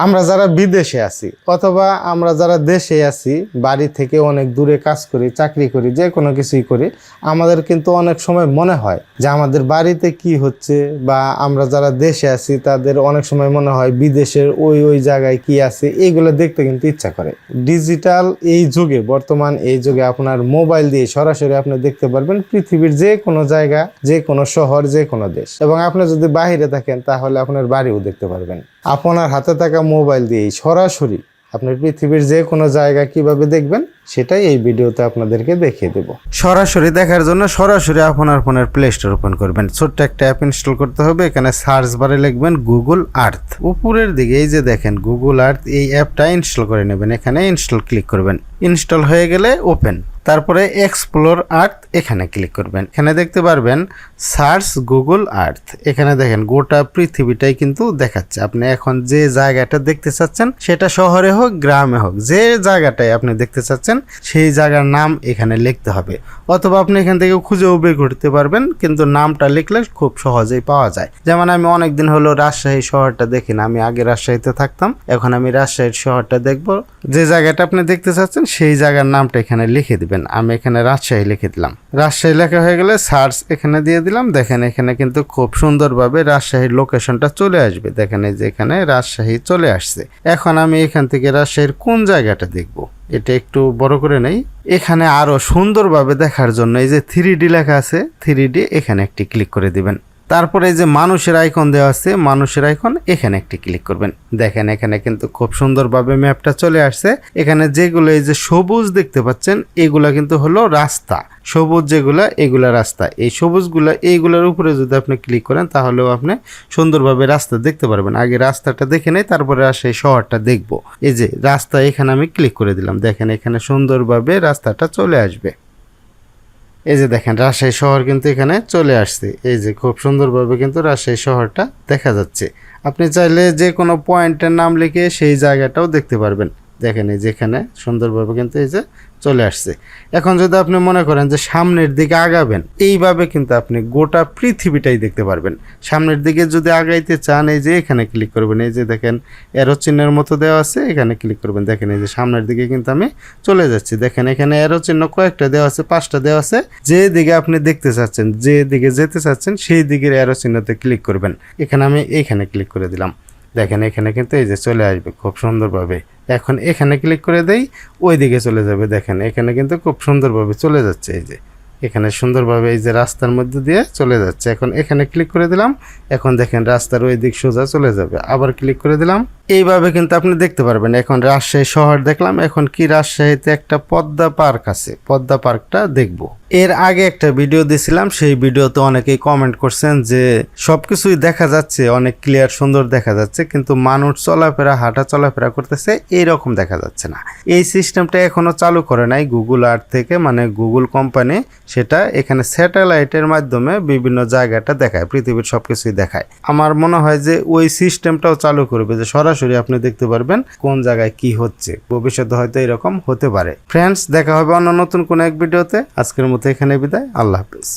আমরা যারা বিদেশে আছি অথবা আমরা যারা দেশে আছি, বাড়ি থেকে অনেক দূরে কাজ করি, চাকরি করি, যে কোনো কিছুই করি, আমাদের কিন্তু অনেক সময় মনে হয় যে আমাদের বাড়িতে কি হচ্ছে, বা আমরা যারা দেশে আছি তাদের অনেক সময় মনে হয় বিদেশের ওই জায়গায় কি আছে, এইগুলো দেখতে কিন্তু ইচ্ছা করে। ডিজিটাল এই যুগে, বর্তমান এই যুগে আপনার মোবাইল দিয়ে সরাসরি আপনি দেখতে পারবেন পৃথিবীর যে কোনো জায়গা, যে কোনো শহর, যে কোনো দেশ। এবং আপনি যদি বাইরে থাকেন তাহলে আপনার বাড়িও দেখতে পারবেন। আপনার হাতে থাকা মোবাইল দিয়ে সরাসরি আপনি পৃথিবীর যে কোনো জায়গা কিভাবে দেখবেন সেটাই এই ভিডিওতে আপনাদেরকে দেখিয়ে দেব। সরাসরি দেখার জন্য সরাসরি আপনার ফোনের প্লে স্টোর ওপেন করবেন। ছোট্ট একটা অ্যাপ ইনস্টল করতে হবে। এখানে সার্চ বারে লিখবেন গুগল আর্থ। উপরের দিকে এই যে দেখেন গুগল আর্থ, এই অ্যাপটা ইনস্টল করে নেবেন। এখানে ইনস্টল ক্লিক করবেন। ইনস্টল হয়ে গেলে ওপেন, তারপরে এক্সপ্লোর আর্থ এখানে ক্লিক করবেন। এখানে দেখতে পারবেন সার্চ গুগল আর্থ। এখানে দেখেন গোটা পৃথিবীটাই কিন্তু দেখাচ্ছে। আপনি এখন যে জায়গাটা দেখতে চাচ্ছেন, সেটা শহরে হোক গ্রামে হোক, যে জায়গাটাই আপনি দেখতে চাচ্ছেন সেই জায়গার নাম এখানে লিখতে হবে। অথবা আপনি এখান থেকে খুঁজেও বের করতে পারবেন, কিন্তু নামটা লিখলে খুব সহজেই পাওয়া যায়। যেমন আমি অনেকদিন হলো রাজশাহী শহরটা দেখি না, আমি আগে রাজশাহীতে থাকতাম, এখন আমি রাজশাহীর শহরটা দেখব। যে জায়গাটা আপনি দেখতে চাচ্ছেন সেই জায়গার নামটা এখানে লিখে দিবেন। আমি এখানে রাজশাহী লিখে দিলাম। রাজশাহী লেখা হয়ে গেলে সার্চ এখানে দিয়ে দিলাম। দেখেন এখানে কিন্তু খুব সুন্দরভাবে রাজশাহীর লোকেশনটা চলে আসবে। দেখেন এই যে এখানে রাজশাহী চলে আসছে। এখন আমি এখান থেকে রাজশাহীর কোন জায়গাটা দেখব, এটা একটু বড় করে নেই। এখানে আরো সুন্দরভাবে দেখার জন্য এই যে 3D লেখা আছে, 3D এখানে একটি ক্লিক করে দিবেন। তারপরে এই যে মানুষের আইকন দেওয়া আছে, মানুষের আইকন এখানে একটি ক্লিক করবেন। দেখেন এখানে কিন্তু খুব সুন্দরভাবে ম্যাপটা চলে আসছে। এখানে যেগুলো এই যে সবুজ দেখতে পাচ্ছেন, এগুলা কিন্তু হলো রাস্তা। সবুজ যেগুলা, এগুলা রাস্তা। এই সবুজগুলা, এইগুলোর উপরে যদি আপনি ক্লিক করেন তাহলেও আপনি সুন্দরভাবে রাস্তা দেখতে পারবেন। আগে রাস্তাটা দেখে নেই, তারপরে সেই শহরটা দেখবো। এই যে রাস্তা, এখানে আমি ক্লিক করে দিলাম। দেখেন এখানে সুন্দরভাবে রাস্তাটা চলে আসবে। এই যে দেখেন রাজশাহী শহর কিন্তু এখানে চলে আসছে। এই যে খুব সুন্দরভাবে কিন্তু রাজশাহী শহরটা দেখা যাচ্ছে। আপনি চাইলে যে কোনো পয়েন্টের নাম লিখে সেই জায়গাটাও দেখতে পারবেন। দেখেন এই যেখানে সুন্দরভাবে কিন্তু এই যে চলে আসছে। এখন যদি আপনি মনে করেন যে সামনের দিকে আগাবেন, এইভাবে কিন্তু আপনি গোটা পৃথিবীটাই দেখতে পারবেন। সামনের দিকে যদি আগাইতে চান, এই যে এখানে ক্লিক করবেন। এই যে দেখেন এরো চিহ্নের মতো দেওয়া আছে, এখানে ক্লিক করবেন। দেখেন এই যে সামনের দিকে কিন্তু আমি চলে যাচ্ছি। দেখেন এখানে এরো চিহ্ন কয়েকটা দেওয়া আছে, 5টা দেওয়া আছে। যে দিকে আপনি দেখতে চাচ্ছেন, যে দিকে যেতে চাচ্ছেন, সেই দিকের এরো চিহ্নতে ক্লিক করবেন। এখানে আমি এইখানে ক্লিক করে দিলাম। দেখেন এখানে কিন্তু এই যে চলে আসবে খুব সুন্দরভাবে। এখন এখানে ক্লিক করে দেই, ওই দিকে চলে যাবে। দেখেন এখানে কিন্তু খুব সুন্দরভাবে চলে যাচ্ছে। এই যে এখানে সুন্দরভাবে এই যে রাস্তার মধ্যে দিয়ে চলে যাচ্ছে। এখন এখানে ক্লিক করে দিলাম। এখন দেখেন রাস্তার ওই দিক সোজা চলে যাবে। আবার ক্লিক করে দিলাম। এইভাবে কিন্তু আপনি দেখতে পারবেন। এখন রাজশাহী শহর দেখলাম। এখন কি রাজশাহীতে একটা পদ্মা পার্ক আছে, পদ্মা পার্কটা দেখব। এর আগে একটা ভিডিও দিয়েছিলাম, সেই ভিডিওতে অনেকেই কমেন্ট করছেন যে সবকিছুই দেখা যাচ্ছে, অনেক ক্লিয়ার সুন্দর দেখা যাচ্ছে, কিন্তু মানুষ চলাফেরা, হাঁটা চলাফেরা করতেছে এইরকম দেখা যাচ্ছে না। এই সিস্টেমটা এখনো চালু করে নাই গুগল আর্থ থেকে, মানে গুগল কোম্পানি সেটা এখানে স্যাটেলাইটের মাধ্যমে বিভিন্ন জায়গাটা দেখায়, পৃথিবীর সবকিছুই দেখায়। আমার মনে হয় যে ওই সিস্টেমটাও চালু করবে, যে সরাসরি আপনি দেখতে পারবেন কোন জায়গায় কি হচ্ছে। ভবিষ্যতে হয়তো এরকম হতে পারে। ফ্রেন্ডস, দেখা হবে অন্য নতুন কোনো এক ভিডিওতে। আজকের মতো এখানে বিদায়। আল্লাহ হাফেজ।